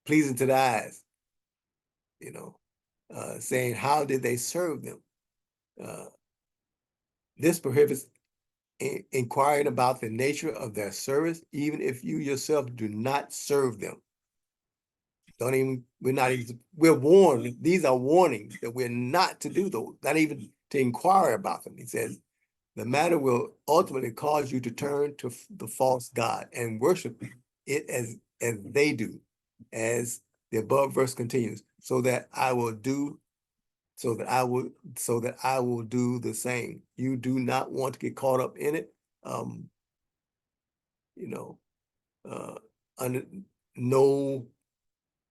Pleasing to the eyes, you know, saying, how did they serve them? This prohibits inquiring about the nature of their service, even if you yourself do not serve them. We're warned, these are warnings that we're not to do those, not even to inquire about them. He says, the matter will ultimately cause you to turn to the false god and worship it as they do, as the above verse continues, so that I will do the same. You do not want to get caught up in it. know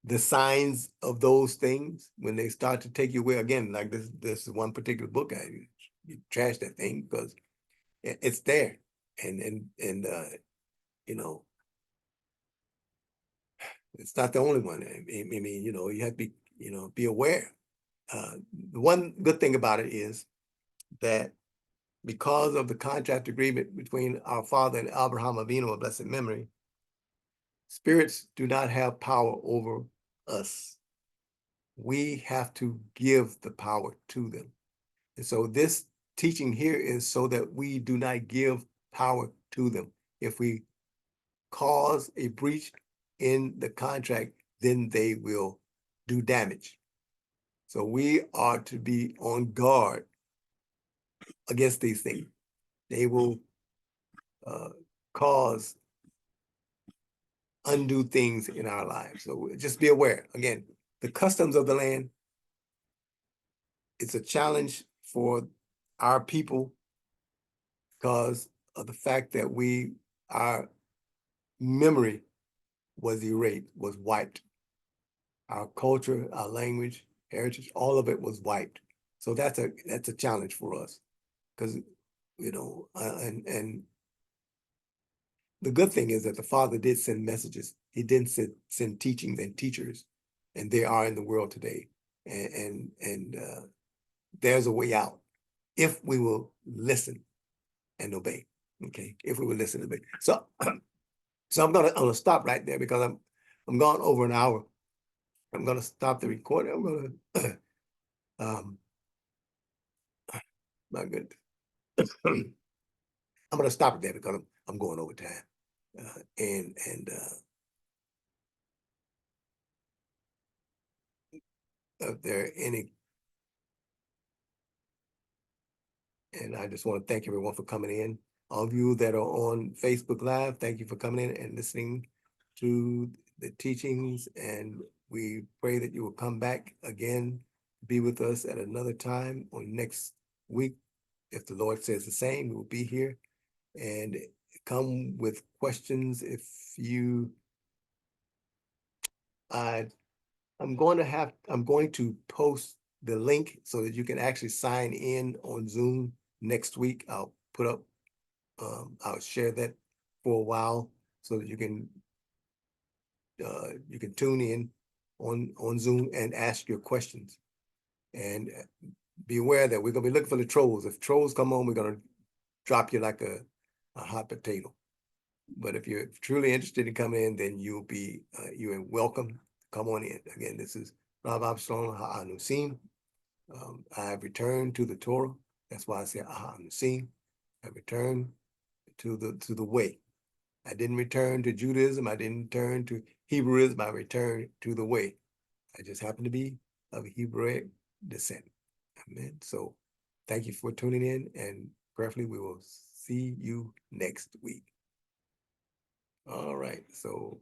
the signs of those things when they start to take you away. Again, like this one particular book, you trash that thing because it's there, and it's not the only one. I mean, you have to be, be aware. The one good thing about it is that because of the contract agreement between our father and Abraham Avinu of blessed memory, spirits do not have power over us. We have to give the power to them. And so this teaching here is so that we do not give power to them. If we cause a breach in the contract, then they will do damage. So we are to be on guard against these things. They will cause undue things in our lives. So just be aware. Again, the customs of the land, it's a challenge for our people because of the fact that our memory was erased, was wiped. Our culture, our language, heritage, all of it was wiped. So that's a challenge for us because, and the good thing is that the Father did send messages. He did send teachings and teachers, and they are in the world today. And there's a way out if we will listen and obey. Okay, if we will listen and obey. So, I'm gonna stop right there because I'm gone over an hour. I'm gonna stop the recording. I'm gonna my goodness. I'm gonna stop it there because I'm going over time. And if there are any, and I just want to thank everyone for coming in. All of you that are on Facebook Live, thank you for coming in and listening to the teachings. And we pray that you will come back again, be with us at another time on next week. If the Lord says the same, we will be here. And come with questions if you I'm going to post the link so that you can actually sign in on Zoom next week. I'll put up I'll share that for a while so that you can tune in on Zoom and ask your questions. And be aware that we're gonna be looking for the trolls. If trolls come on, we're gonna drop you like a hot potato. But if you're truly interested in coming in, then you're welcome. Come on in. Again, this is Rambam Mishna Torah. I have returned to the Torah. That's why I say Ahanusim. I returned to the way. I didn't return to Judaism. I didn't turn to Hebrewism. I returned to the way. I just happen to be of Hebraic descent. Amen. So thank you for tuning in, and prayerfully we will see you next week. All right. So